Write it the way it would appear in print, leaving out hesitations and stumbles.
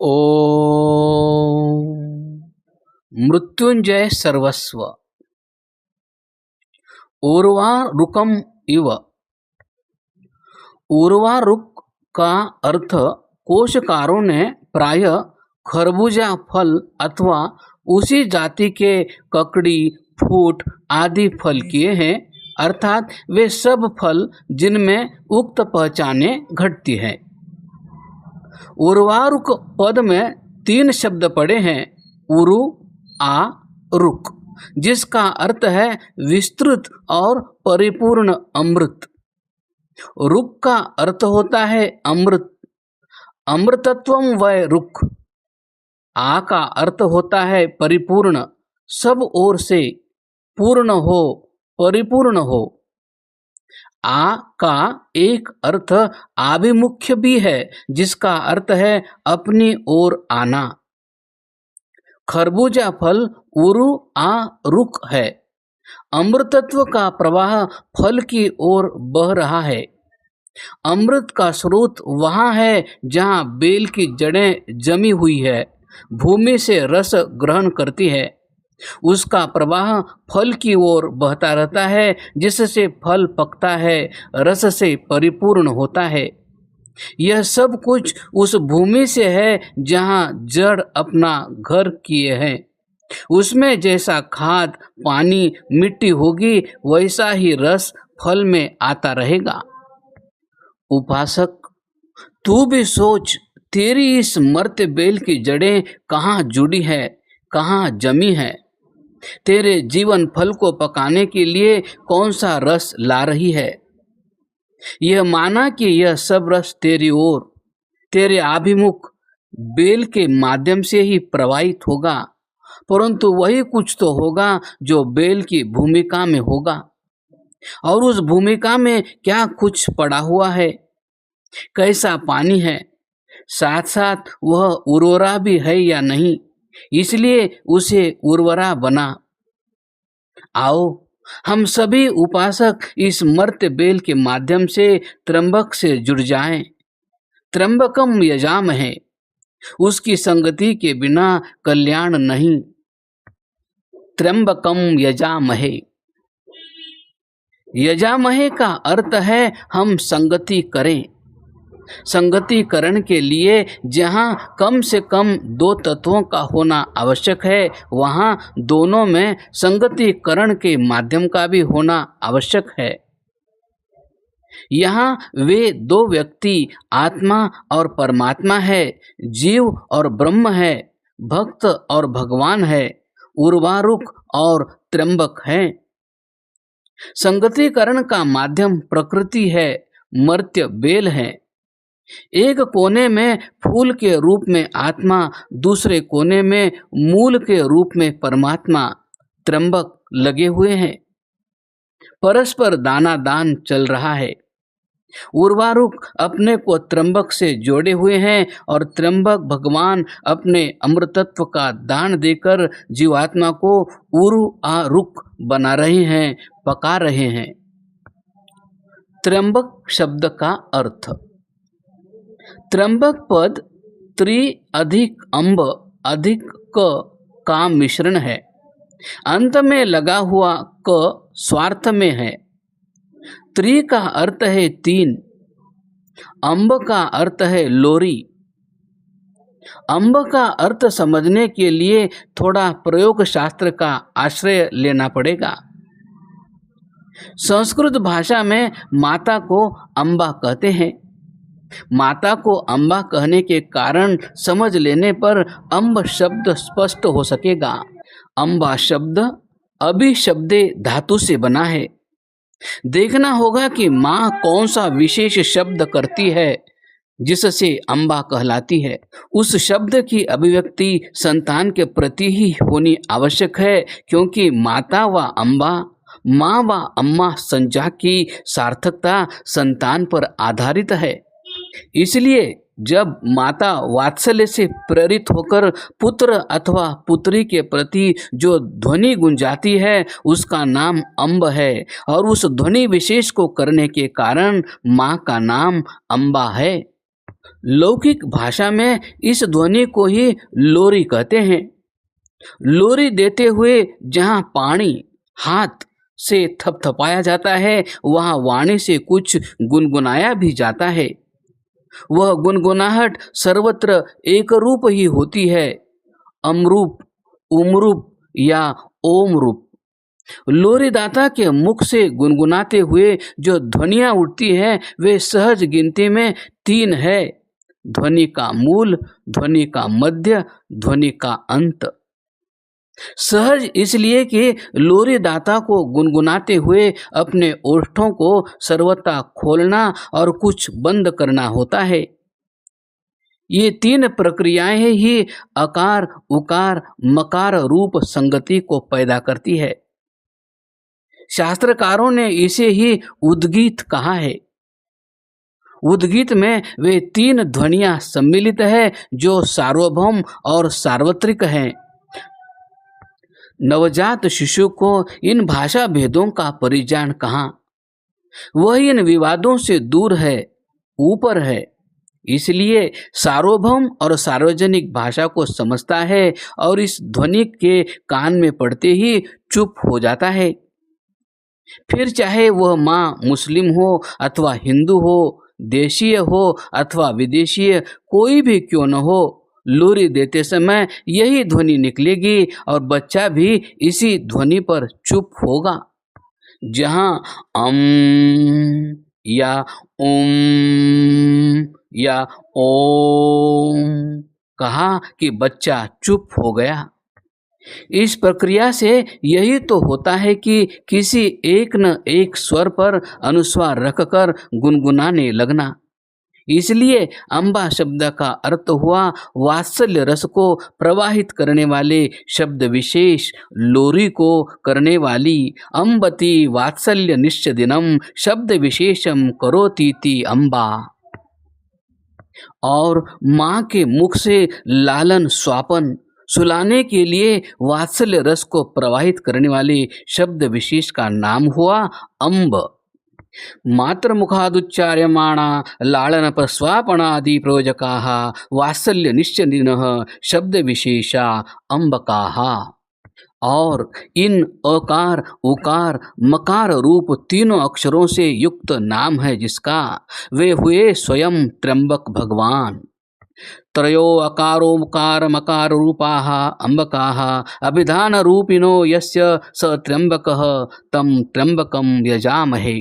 ओम मृत्युंजय सर्वस्व उर्वारुकम इव। उर्वारुक का अर्थ कोशकारों ने प्राय खरबूजा फल अथवा उसी जाति के ककड़ी, फूट आदि फल किए हैं, अर्थात वे सब फल जिनमें उक्त पहचाने घटती है। उर्वारुक पद में 3 शब्द पड़े हैं, उरु आ रुक, जिसका अर्थ है विस्तृत और परिपूर्ण अमृत। रुक का अर्थ होता है अमृत, अमृतत्वम वै रुक। आ का अर्थ होता है परिपूर्ण, सब ओर से पूर्ण हो, परिपूर्ण हो। आ का एक अर्थ आभिमुख्य भी है, जिसका अर्थ है अपनी ओर आना। खरबूजा फल उरु आ रुक है। अमृतत्व का प्रवाह फल की ओर बह रहा है। अमृत का स्रोत वहाँ है जहाँ बेल की जड़ें जमी हुई है, भूमि से रस ग्रहण करती है। उसका प्रवाह फल की ओर बहता रहता है, जिससे फल पकता है, रस से परिपूर्ण होता है। यह सब कुछ उस भूमि से है जहाँ जड़ अपना घर किए हैं। उसमें जैसा खाद, पानी, मिट्टी होगी, वैसा ही रस फल में आता रहेगा। उपासक, तू भी सोच, तेरी इस मर्त्य बेल की जड़ें कहाँ जुड़ी है, कहाँ जमी है। तेरे जीवन फल को पकाने के लिए कौन सा रस ला रही है। यह माना कि यह सब रस तेरी ओर, तेरे अभिमुख बेल के माध्यम से ही प्रवाहित होगा, परंतु वही कुछ तो होगा जो बेल की भूमिका में होगा। और उस भूमिका में क्या कुछ पड़ा हुआ है, कैसा पानी है, साथ साथ वह उर्वरा भी है या नहीं, इसलिए उसे उर्वरा बना। आओ हम सभी उपासक इस मर्त्य बेल के माध्यम से त्र्यंबक से जुड़ जाएं। त्र्यंबकम यजामहे, उसकी संगति के बिना कल्याण नहीं। त्र्यंबकम यजामहे, यजामहे का अर्थ है हम संगति करें। संगतिकरण के लिए जहाँ कम से कम 2 तत्वों का होना आवश्यक है, वहाँ दोनों में संगतिकरण के माध्यम का भी होना आवश्यक है। यहाँ वे 2 व्यक्ति आत्मा और परमात्मा है, जीव और ब्रह्म है, भक्त और भगवान है, उर्वारुक और त्र्यंबक है। संगतिकरण का माध्यम प्रकृति है, मर्त्य बेल है। एक कोने में फूल के रूप में आत्मा, दूसरे कोने में मूल के रूप में परमात्मा त्र्यंबक लगे हुए हैं। परस्पर दाना दान चल रहा है। उर्वारुक अपने को त्र्यंबक से जोड़े हुए हैं और त्र्यंबक भगवान अपने अमृतत्व का दान देकर जीवात्मा को उरु आ रुक बना रहे हैं, पका रहे हैं। त्र्यंबक शब्द का अर्थ, त्र्यंबक पद त्रि अधिक अम्ब अधिक क का मिश्रण है। अंत में लगा हुआ क स्वार्थ में है। त्रि का अर्थ है 3, अम्ब का अर्थ है लोरी। अम्ब का अर्थ समझने के लिए थोड़ा प्रयोग शास्त्र का आश्रय लेना पड़ेगा। संस्कृत भाषा में माता को अम्बा कहते हैं। माता को अम्बा कहने के कारण समझ लेने पर अम्ब शब्द स्पष्ट हो सकेगा। अम्बा शब्द अभिशब्दे धातु से बना है। देखना होगा कि माँ कौन सा विशेष शब्द करती है जिससे अम्बा कहलाती है। उस शब्द की अभिव्यक्ति संतान के प्रति ही होनी आवश्यक है, क्योंकि माता व अम्बा, माँ व अम्मा संज्ञा की सार्थकता संतान पर आधारित है। इसलिए जब माता वात्सल्य से प्रेरित होकर पुत्र अथवा पुत्री के प्रति जो ध्वनि गुंजाती है, उसका नाम अम्ब है, और उस ध्वनि विशेष को करने के कारण माँ का नाम अम्बा है। लौकिक भाषा में इस ध्वनि को ही लोरी कहते हैं। लोरी देते हुए जहाँ पानी हाथ से थपथपाया जाता है, वहाँ वाणी से कुछ गुनगुनाया भी जाता है। वह गुनगुनाहट सर्वत्र एक रूप ही होती है, अमरूप, उमरूप या ओम रूप। लोरीदाता के मुख से गुनगुनाते हुए जो ध्वनियाँ उठती हैं, वे सहज गिनती में 3 है: ध्वनि का मूल, ध्वनि का मध्य, ध्वनि का अंत। सहज इसलिए कि लोरीदाता को गुनगुनाते हुए अपने ओष्ठों को सर्वथा खोलना और कुछ बंद करना होता है। ये 3 प्रक्रियाएं ही अकार, उकार, मकार रूप संगति को पैदा करती है। शास्त्रकारों ने इसे ही उद्गीत कहा है। उद्गीत में वे 3 ध्वनियां सम्मिलित है जो सार्वभौम और सार्वत्रिक हैं। नवजात शिशु को इन भाषा भेदों का परिज्ञान कहाँ? वह इन विवादों से दूर है, ऊपर है। इसलिए सार्वभौम और सार्वजनिक भाषा को समझता है और इस ध्वनि के कान में पड़ते ही चुप हो जाता है। फिर चाहे वह माँ मुस्लिम हो अथवा हिंदू हो, देशीय हो अथवा विदेशीय, कोई भी क्यों न हो, लोरी देते समय यही ध्वनि निकलेगी और बच्चा भी इसी ध्वनि पर चुप होगा। जहाँ अम या ओम या ओम कहा कि बच्चा चुप हो गया। इस प्रक्रिया से यही तो होता है कि किसी एक न एक स्वर पर अनुस्वार रखकर गुनगुनाने लगना। इसलिए अम्बा शब्द का अर्थ हुआ वात्सल्य रस को प्रवाहित करने वाले शब्द विशेष, लोरी को करने वाली। अम्बती वात्सल्य निश्चदिनम शब्द विशेषम करोतीति अम्बा। और माँ के मुख से लालन स्वापन सुलाने के लिए वात्सल्य रस को प्रवाहित करने वाले शब्द विशेष का नाम हुआ अम्ब। मात्र मुखादुच्चार्यमाणा लालन प्रस्वापनादि प्रयोजकाः वात्सल्य निश्चदिनः शब्द विशेषा अम्बकाः। और इन अकार, उकार, मकार रूप 3 अक्षरों से युक्त नाम है जिसका, वे हुए स्वयं त्र्यंबक भगवान। त्रयो अकारो मकार मकार रूपाः अम्बकाः अभिधान रूपिणो यस्य स त्र्यंबकः तं त्र्यंबकं यजामहे।